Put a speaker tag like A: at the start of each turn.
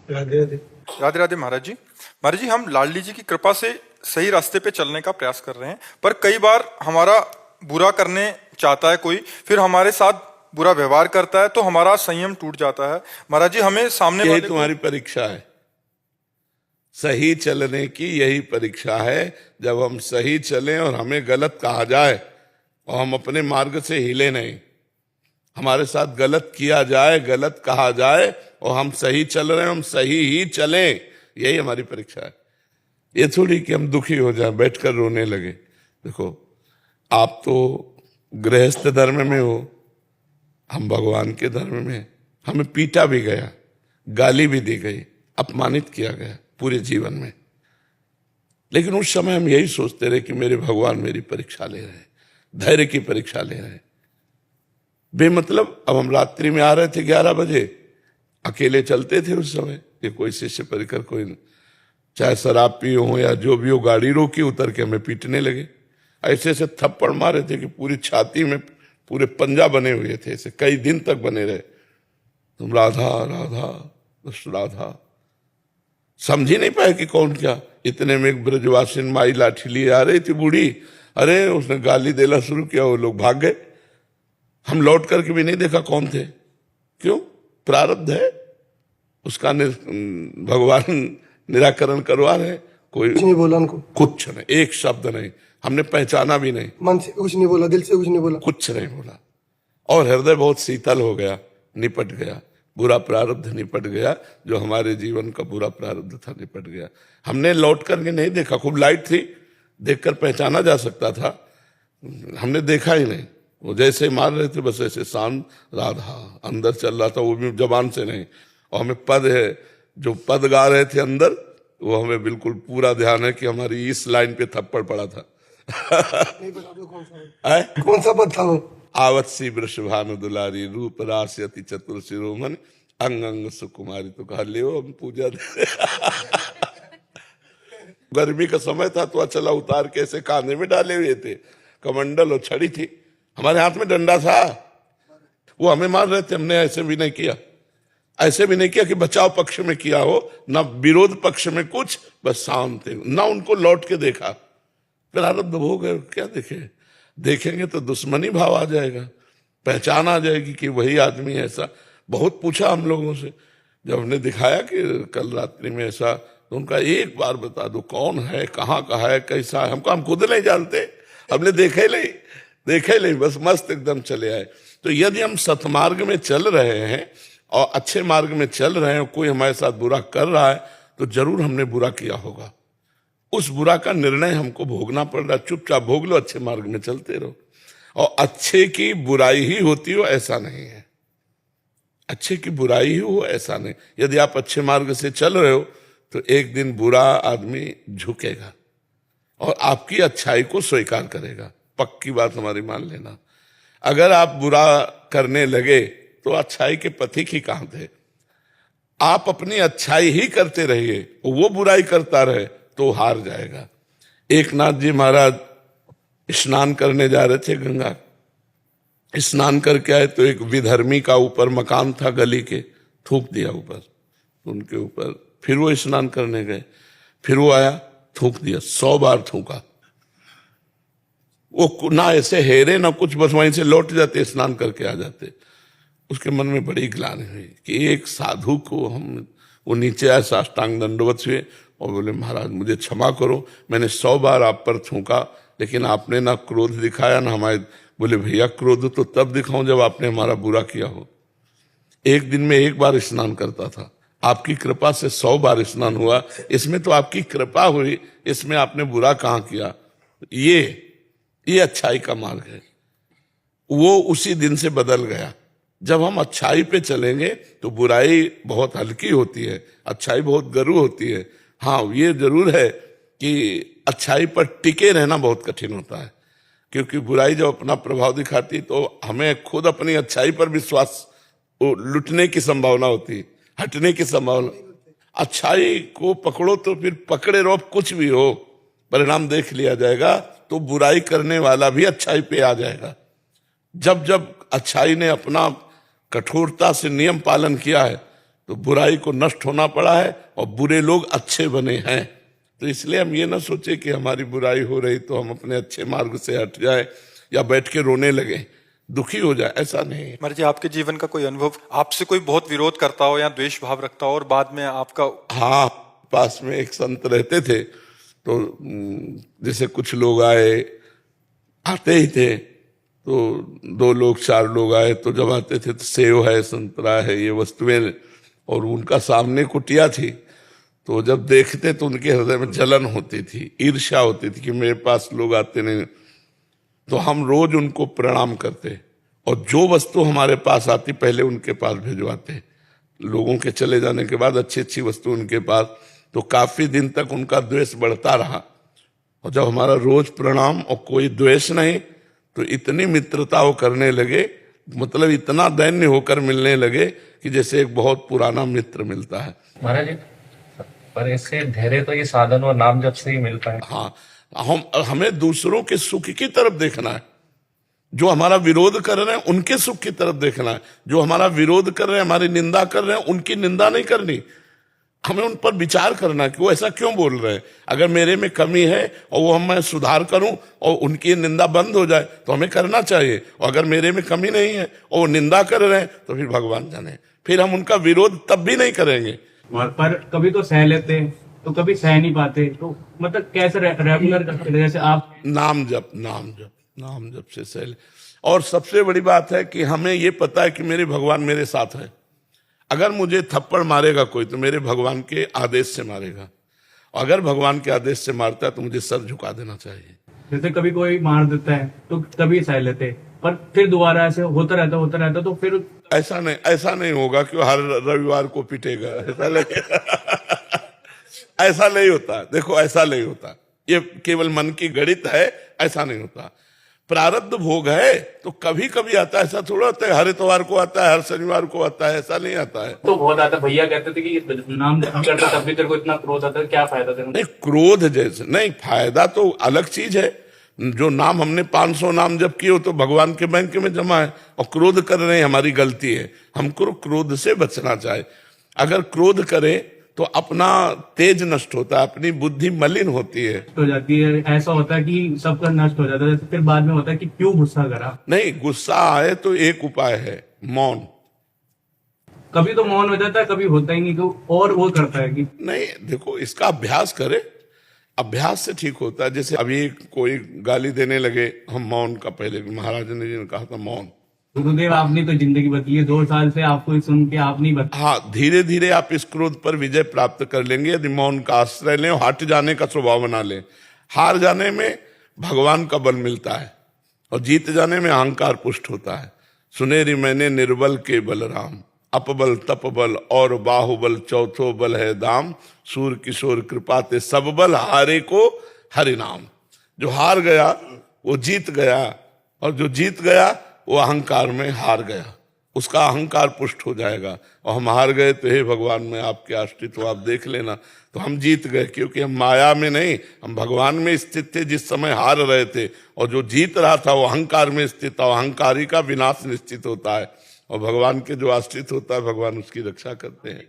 A: राधे राधे।
B: राधे राधे महाराज जी। महाराज जी, हम लाडली जी की कृपा से सही रास्ते पे चलने का प्रयास कर रहे हैं, पर कई बार हमारा बुरा करने चाहता है कोई, फिर हमारे साथ बुरा व्यवहार करता है तो हमारा संयम टूट जाता है। महाराज जी, हमें सामने
C: यही
B: वाले
C: तुम्हारी परीक्षा है, सही चलने की यही परीक्षा है। जब हम सही चलें और हमें गलत कहा जाए और हम अपने मार्ग से हिले नहीं, हमारे साथ गलत किया जाए, गलत कहा जाए और हम सही चल रहे हैं, हम सही ही चलें, यही हमारी परीक्षा है। ये थोड़ी कि हम दुखी हो जाए, बैठकर रोने लगे। देखो, आप तो गृहस्थ धर्म में हो, हम भगवान के धर्म में हैं। हमें पीटा भी गया, गाली भी दी गई, अपमानित किया गया पूरे जीवन में, लेकिन उस समय हम यही सोचते रहे कि मेरे भगवान मेरी परीक्षा ले रहे हैं, धैर्य की परीक्षा ले रहे हैं। बेमतलब अब हम रात्रि में आ रहे थे 11 बजे, अकेले चलते थे उस समय, कि कोई शिष्य परिकर कोई नहीं, चाहे शराब पी हो या जो भी हो, गाड़ी रोकी, उतर के हमें पीटने लगे। ऐसे ऐसे थप्पड़ मारे थे कि पूरी छाती में पूरे पंजा बने हुए थे, ऐसे कई दिन तक बने रहे। तुम राधा राधा बस राधा, समझ ही नहीं पाए कि कौन क्या। इतने में एक ब्रजवासिन माई लाठी लिए आ रही थी बूढ़ी, अरे उसने गाली देना शुरू किया, वो लोग भाग गए। हम लौट करके भी नहीं देखा कौन थे। क्यों? प्रारब्ध है उसका, भगवान निराकरण करवा रहे। कोई
A: कुछ नहीं बोला उनको,
C: कुछ नहीं, एक शब्द नहीं, हमने पहचाना भी नहीं,
A: मन से कुछ नहीं बोला, दिल से कुछ नहीं बोला,
C: कुछ नहीं बोला। और हृदय बहुत शीतल हो गया, निपट गया, बुरा प्रारब्ध निपट गया, जो हमारे जीवन का बुरा प्रारब्ध था निपट गया। हमने लौट करके नहीं देखा, खूब लाइट थी, देखकर पहचाना जा सकता था, हमने देखा ही नहीं। वो जैसे मार रहे थे बस ऐसे शांत राधा अंदर चल रहा था, वो भी जबान से नहीं। और हमें पद है, जो पद गा रहे थे अंदर, वो हमें बिल्कुल पूरा ध्यान है कि हमारी इस लाइन पे थप्पड़ पड़ा था।
A: नहीं पता आपको कौन सा पद था वो।
C: आवत्सी वृषभानु दुलारी, रूप रास अति चतुर शिरोमणि, अंग अंग सुकुमारी। तो कहा ले हम पूजा दे। गर्मी का समय था तो अचला उतार के ऐसे कांधे में डाले हुए थे, कमंडल और छड़ी थी, हमारे हाथ में डंडा था। वो हमें मार रहे थे, हमने ऐसे भी नहीं किया, ऐसे भी नहीं किया कि बचाव पक्ष में किया हो, ना विरोध पक्ष में कुछ, बस शांत थे, ना उनको लौट के देखा। प्रारब्ध हो गए, क्या देखे, देखेंगे तो दुश्मनी भाव आ जाएगा, पहचान आ जाएगी कि वही आदमी ऐसा। बहुत पूछा हम लोगों से, जब हमने दिखाया कि कल रात्रि में ऐसा, तो उनका एक बार बता दो कौन है, कहाँ का है, कैसा है। हम खुद नहीं जानते, हमने देखे नहीं, बस मस्त एकदम चले आए। तो यदि हम सतमार्ग में चल रहे हैं और अच्छे मार्ग में चल रहे हैं, कोई हमारे साथ बुरा कर रहा है, तो जरूर हमने बुरा किया होगा। उस बुरा का निर्णय हमको भोगना पड़ रहा, चुपचाप भोग लो, अच्छे मार्ग में चलते रहो। और अच्छे की बुराई ही होती हो ऐसा नहीं है, अच्छे की बुराई ही हो ऐसा नहीं। यदि आप अच्छे मार्ग से चल रहे हो तो एक दिन बुरा आदमी झुकेगा और आपकी अच्छाई को स्वीकार करेगा, पक्की बात हमारी मान लेना। अगर आप बुरा करने लगे तो अच्छाई के पथिक ही कहां थे। आप अपनी अच्छाई ही करते रहिए, वो बुराई करता रहे तो हार जाएगा। एक नाथ जी महाराज स्नान करने जा रहे थे गंगा, स्नान करके आए तो एक विधर्मी का ऊपर मकान था गली के, थूक दिया ऊपर उनके ऊपर। फिर वो स्नान करने गए, फिर वो आया, थूक दिया, 100 बार थूका। वो ना ऐसे हेरे ना कुछ, बस वहीं से लौट जाते, स्नान करके आ जाते। उसके मन में बड़ी ग्लानि हुई कि एक साधु को हम, वो नीचे आए, साष्टांग दंडवत हुए और बोले महाराज मुझे क्षमा करो, मैंने 100 बार आप पर थूका, लेकिन आपने ना क्रोध दिखाया ना हमारे। बोले भैया क्रोध तो तब दिखाऊं जब आपने हमारा बुरा किया हो। एक दिन में एक बार स्नान करता था, आपकी कृपा से 100 बार स्नान हुआ, इसमें तो आपकी कृपा हुई, इसमें आपने बुरा कहाँ किया। ये अच्छाई का मार्ग है। वो उसी दिन से बदल गया। जब हम अच्छाई पे चलेंगे तो बुराई बहुत हल्की होती है, अच्छाई बहुत गरू होती है। हाँ, ये जरूर है कि अच्छाई पर टिके रहना बहुत कठिन होता है, क्योंकि बुराई जब अपना प्रभाव दिखाती तो हमें खुद अपनी अच्छाई पर विश्वास, लुटने की संभावना होती, हटने की संभावना। अच्छाई को पकड़ो तो फिर पकड़े रहो, कुछ भी हो परिणाम देख लिया जाएगा। तो बुराई करने वाला भी अच्छाई पे आ जाएगा। जब जब अच्छाई ने अपना कठोरता से नियम पालन किया है तो बुराई को नष्ट होना पड़ा है और बुरे लोग अच्छे बने हैं। तो इसलिए हम ये ना सोचे कि हमारी बुराई हो रही तो हम अपने अच्छे मार्ग से हट जाए या बैठ के रोने लगे, दुखी हो जाए, ऐसा नहीं।
B: महाराज जी, आपके जीवन का कोई अनुभव, आपसे कोई बहुत विरोध करता हो या द्वेष भाव रखता हो और बाद में आपका?
C: हाँ, पास में एक संत रहते थे, तो जैसे कुछ लोग आते ही थे, तो 2 लोग 4 लोग आए, तो जब आते थे तो सेव है, संतरा है, ये वस्तुएं, और उनका सामने कुटिया थी, तो जब देखते तो उनके हृदय में जलन होती थी, ईर्ष्या होती थी कि मेरे पास लोग आते नहीं। तो हम रोज उनको प्रणाम करते और जो वस्तु हमारे पास आती पहले उनके पास भिजवाते। लोगों के चले जाने के बाद अच्छी अच्छी वस्तु उनके पास, तो काफी दिन तक उनका द्वेष बढ़ता रहा। और जब हमारा रोज प्रणाम और कोई द्वेष नहीं, तो इतनी मित्रता वो करने लगे, मतलब इतना दैन्य होकर मिलने लगे कि जैसे एक बहुत पुराना मित्र मिलता है।
D: महाराज जी, पर इससे धैर्य तो ये साधन और नाम जप से ही मिलता है।
C: हाँ, हमें दूसरों के सुख की तरफ देखना है। जो हमारा विरोध कर रहे हैं उनके सुख की तरफ देखना है। जो हमारा विरोध कर रहे हैं, हमारी निंदा कर रहे हैं, उनकी निंदा नहीं करनी। हमें उन पर विचार करना है कि वो ऐसा क्यों बोल रहे हैं। अगर मेरे में कमी है और वो मैं सुधार करूं और उनकी निंदा बंद हो जाए तो हमें करना चाहिए। और अगर मेरे में कमी नहीं है और वो निंदा कर रहे हैं तो फिर भगवान जाने, फिर हम उनका विरोध तब भी नहीं करेंगे।
E: पर कभी तो सह लेते तो कभी सह नहीं पाते, तो मतलब कैसे रेगुलर करते, जैसे आप
C: नाम जप से सह ले। और सबसे बड़ी बात है कि हमें ये पता है कि मेरे भगवान मेरे साथ है। अगर मुझे थप्पड़ मारेगा कोई तो मेरे भगवान के आदेश से मारेगा, और अगर भगवान के आदेश से मारता है तो मुझे सर झुका देना चाहिए।
E: जैसे कभी कोई मार देता है तो कभी सह लेते, पर फिर दोबारा ऐसे होता रहता तो फिर
C: ऐसा नहीं होगा कि हर रविवार को पिटेगा, ऐसा नहीं होता। देखो, ऐसा नहीं होता, ये केवल मन की गणित है, ऐसा नहीं होता। प्रारब्ध भोग है तो कभी कभी आता है, ऐसा थोड़ा होता है हर इतवार को आता है, हर शनिवार को आता है, ऐसा नहीं आता है।
E: तो बहुत आता, भैया कहते थे कि नाम जप करता तब भी तेरे को इतना क्रोध आता है, क्या फायदा था?
C: नहीं, क्रोध जैसे नहीं, फायदा तो अलग चीज है। जो नाम हमने 500 नाम जब किए हो तो भगवान के बैंक में जमा है, और क्रोध कर रहे हैं हमारी गलती है। हमको क्रोध से बचना चाहिए। अगर क्रोध करें तो अपना तेज नष्ट होता है, अपनी बुद्धि मलिन होती है,
E: हो जाती है। ऐसा होता है कि सबका नष्ट हो जाता है, फिर बाद में होता है कि क्यों गुस्सा करा।
C: नहीं, गुस्सा आए तो एक उपाय है, मौन।
E: कभी तो मौन हो जाता है, कभी होता ही नहीं, तो और वो करता है कि
C: नहीं, देखो, इसका अभ्यास करें, अभ्यास से ठीक होता है। जैसे अभी कोई गाली देने लगे, हम मौन का, पहले महाराज ने जी ने कहा था मौन।
E: गुरुदेव, आपने तो जिंदगी बदली है, 2 साल से आपको सुन के आप नहीं बता।
C: हाँ, धीरे धीरे आप इस क्रोध पर विजय प्राप्त कर लेंगे यदि मौन का आश्रय लें, हट जाने का स्वभाव बना लें। हार जाने में भगवान का बल मिलता है और जीत जाने में अहंकार पुष्ट होता है। सुनेरी मैंने निर्बल के बलराम, अपबल तपबल और बाहुबल चौथो बल है दाम, सूर किशोर कृपा ते सब बल हारे को हरि नाम। जो हार गया वो जीत गया, और जो जीत गया वो अहंकार में हार गया, उसका अहंकार पुष्ट हो जाएगा। और हम हार गए तो हे भगवान में आपके आश्रित हो, आप देख लेना। तो हम जीत गए, क्योंकि हम माया में नहीं, हम भगवान में स्थित थे जिस समय हार रहे थे। और जो जीत रहा था वो अहंकार में स्थित था। अहंकारी का विनाश निश्चित होता है, और भगवान के जो आश्रित होता है भगवान उसकी रक्षा करते हैं।